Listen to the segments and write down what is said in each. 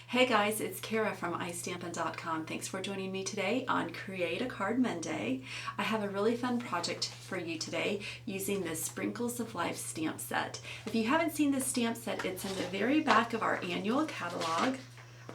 Hey guys, it's Kara from iStampin.com. Thanks for joining me today on Create a Card Monday. I have a really fun project for you today using the Sprinkles of Life stamp set. If you haven't seen this stamp set, it's in the very back of our annual catalog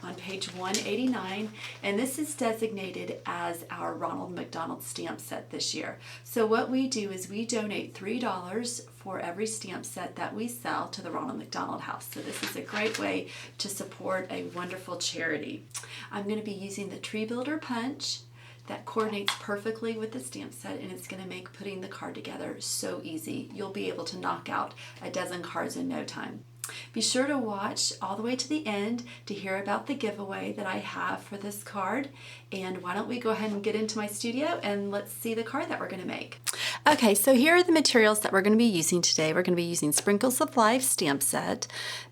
on page 189, and this is designated as our Ronald McDonald stamp set this year. So what we do is we donate $3 for every stamp set that we sell to the Ronald McDonald House. So this is a great way to support a wonderful charity. I'm going to be using the Tree Builder punch that coordinates perfectly with the stamp set, and it's going to make putting the card together so easy. You'll be able to knock out a dozen cards in no time. Be sure to watch all the way to the end to hear about the giveaway that I have for this card. And why don't we go ahead and get into my studio and let's see the card that we're going to make. Okay, so here are the materials that we're going to be using today. We're going to be using Sprinkles of Life stamp set,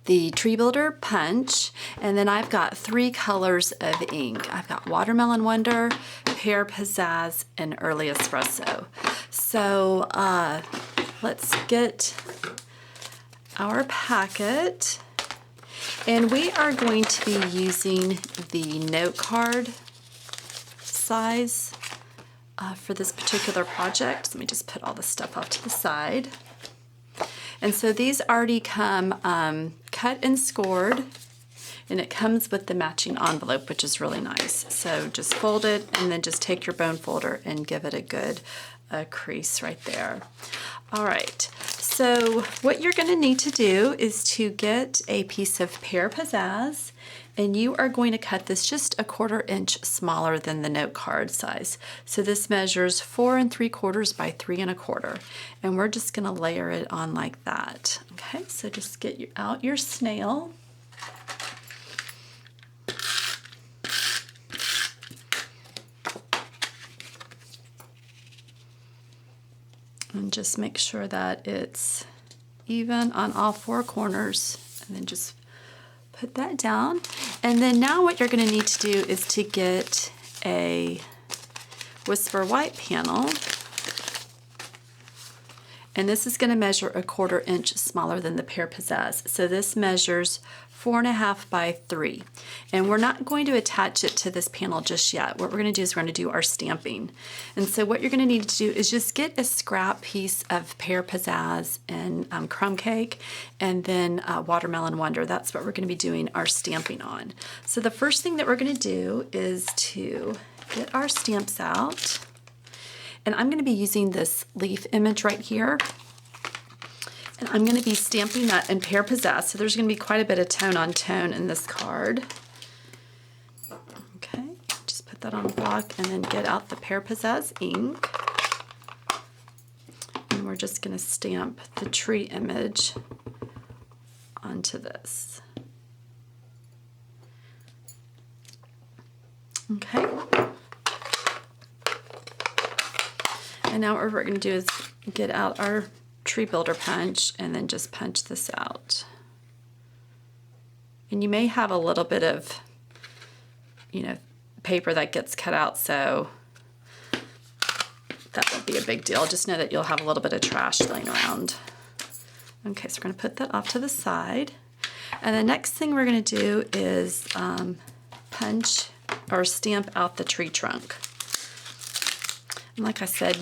the Tree Builder punch, and then I've got 3 colors of ink. I've got Watermelon Wonder, Pear, Pizzazz, and Early Espresso. So let's get our packet, and we are going to be using the note card size for this particular project. Let me just put all this stuff off to the side. And so these already come cut and scored, and it comes with the matching envelope, which is really nice. So just fold it and then just take your bone folder and give it a good crease right there. All right, so what you're going to need to do is to get a piece of Pear Pizzazz, and you are going to cut this just a 1/4 inch smaller than the note card size. So this measures 4 3/4 by 3 1/4, and we're just going to layer it on like that. Okay, so just get out your snail. And just make sure that it's even on all 4 corners, and then just put that down. And then now what you're going to need to do is to get a Whisper White panel, and this is going to measure a 1/4 inch smaller than the Pear Pizzazz. So this measures 4 1/2 by 3, and we're not going to attach it to this panel just yet. What we're going to do is we're going to do our stamping. And so what you're going to need to do is just get a scrap piece of Pear Pizzazz and crumb cake, and then Watermelon Wonder. That's what we're going to be doing our stamping on. So the first thing that we're going to do is to get our stamps out, and I'm going to be using this leaf image right here. And I'm going to be stamping that in Pear Pizzazz, so there's going to be quite a bit of tone on tone in this card. Okay, just put that on the block and then get out the Pear Pizzazz ink. And we're just going to stamp the tree image onto this. Okay. And now what we're going to do is get out our Tree Builder punch and then just punch this out. And you may have a little bit of, paper that gets cut out, so that won't be a big deal. Just know that you'll have a little bit of trash laying around. Okay, so we're going to put that off to the side. And the next thing we're going to do is punch or stamp out the tree trunk. And like I said,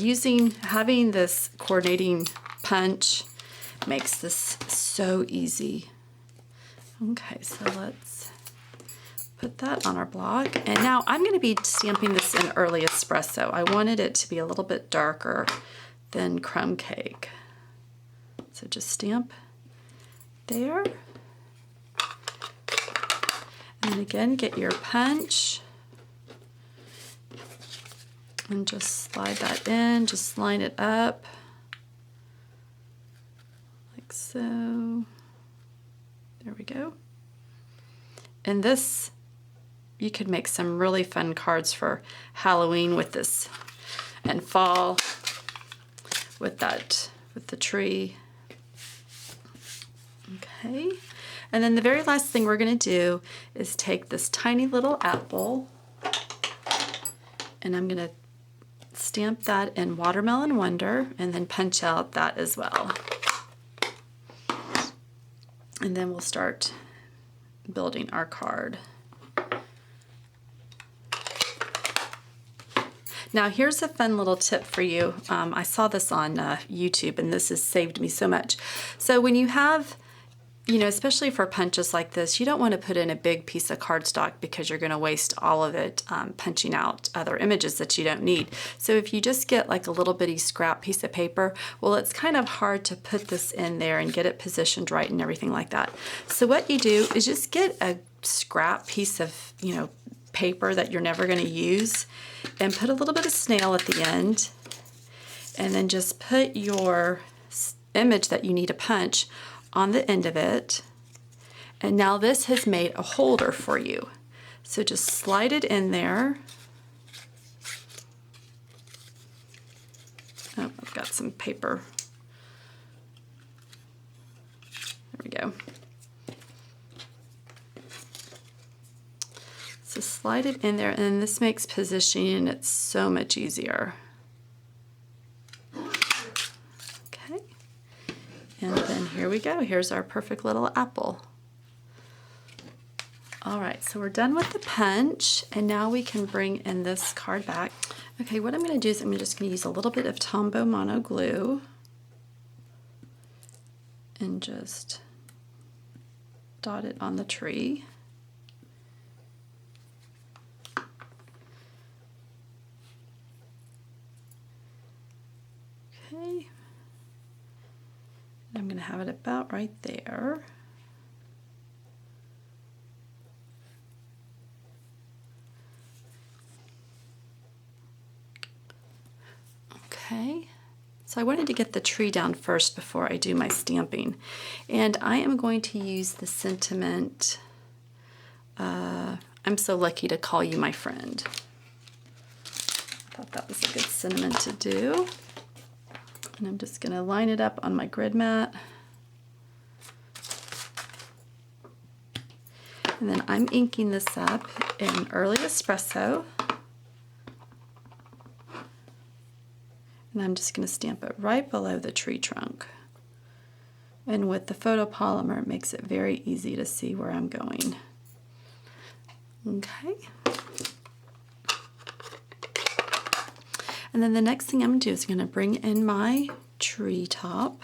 having this coordinating punch makes this so easy. Okay, so let's put that on our block. And now I'm going to be stamping this in Early Espresso. I wanted it to be a little bit darker than crumb cake. So just stamp there. And again, get your punch and just slide that in, just line it up. So there we go. And this, you could make some really fun cards for Halloween with this, and fall with the tree. Okay. And then the very last thing we're going to do is take this tiny little apple, and I'm going to stamp that in Watermelon Wonder and then punch out that as well. And then we'll start building our card. Now here's a fun little tip for you. I saw this on YouTube and this has saved me so much. So when you have, you know, especially for punches like this, you don't want to put in a big piece of cardstock because you're going to waste all of it punching out other images that you don't need. So if you just get like a little bitty scrap piece of paper, well, it's kind of hard to put this in there and get it positioned right and everything like that. So what you do is just get a scrap piece of, you know, paper that you're never going to use and put a little bit of snail at the end, and then just put your image that you need to punch on the end of it. And now this has made a holder for you. So just slide it in there. Oh, I've got some paper. There we go. So slide it in there, and this makes positioning it so much easier. Okay. And then here we go. Here's our perfect little apple. All right, so we're done with the punch, and now we can bring in this card back. Okay, what I'm going to do is I'm just going to use a little bit of Tombow Mono glue and just dot it on the tree. Okay. I'm going to have it about right there. Okay, so I wanted to get the tree down first before I do my stamping. And I am going to use the sentiment, I'm so lucky to call you my friend. I thought that was a good sentiment to do. And I'm just going to line it up on my grid mat. And then I'm inking this up in early espresso. And I'm just going to stamp it right below the tree trunk. And with the photopolymer, it makes it very easy to see where I'm going. Okay. And then the next thing I'm going to do is going to bring in my tree top.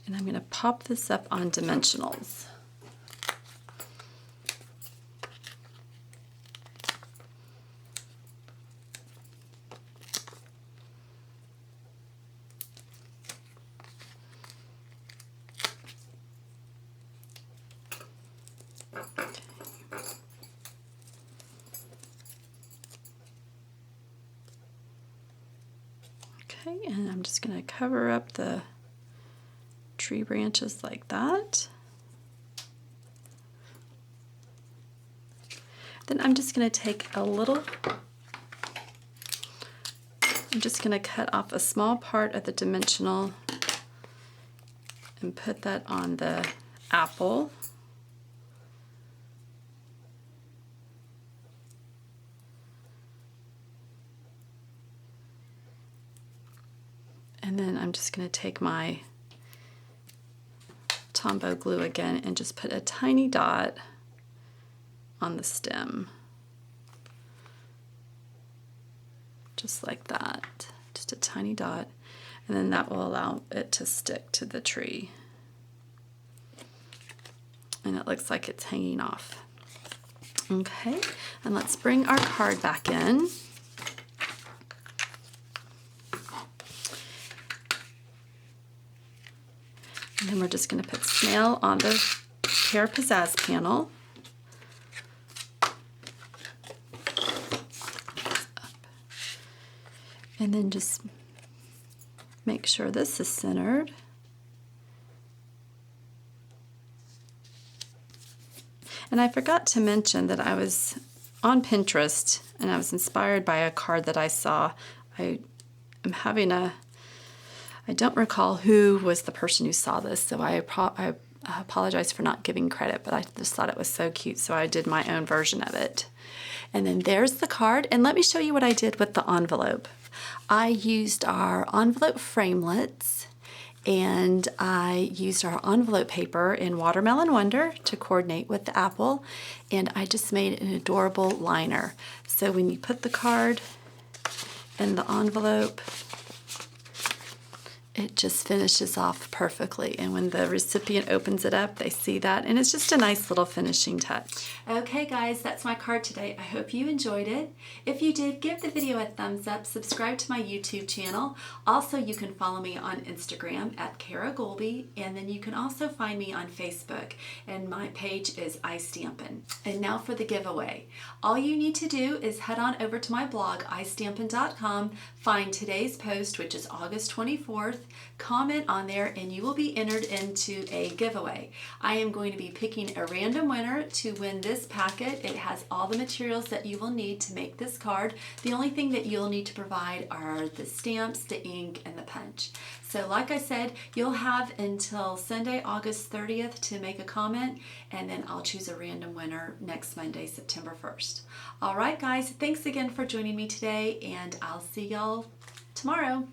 And I'm going to pop this up on Dimensionals. Okay, and I'm just going to cover up the tree branches like that. Then I'm just going to take a little, I'm just going to cut off a small part of the dimensional and put that on the apple. And then I'm just going to take my Tombow glue again and just put a tiny dot on the stem. Just like that. Just a tiny dot. And then that will allow it to stick to the tree. And it looks like it's hanging off. Okay, and let's bring our card back in. And then we're just going to put snail on the Pear Pizzazz panel. And then just make sure this is centered. And I forgot to mention that I was on Pinterest and I was inspired by a card that I saw. I am having I don't recall who was the person who saw this, so I apologize for not giving credit, but I just thought it was so cute, so I did my own version of it. And then there's the card, and let me show you what I did with the envelope. I used our envelope framelits, and I used our envelope paper in Watermelon Wonder to coordinate with the apple, and I just made an adorable liner. So when you put the card in the envelope, it just finishes off perfectly, and when the recipient opens it up, they see that, and it's just a nice little finishing touch. Okay guys, that's my card today. I hope you enjoyed it. If you did, give the video a thumbs up, subscribe to my YouTube channel. Also, you can follow me on Instagram at Kara Golby, and then you can also find me on Facebook, and my page is iStampin. And now for the giveaway. All you need to do is head on over to my blog, iStampin.com, find today's post, which is August 24th, comment on there, and you will be entered into a giveaway. I am going to be picking a random winner to win this packet. It has all the materials that you will need to make this card. The only thing that you'll need to provide are the stamps, the ink, and the punch. So like I said, you'll have until Sunday, August 30th to make a comment, and then I'll choose a random winner next Monday, September 1st. All right, guys, thanks again for joining me today, and I'll see y'all tomorrow.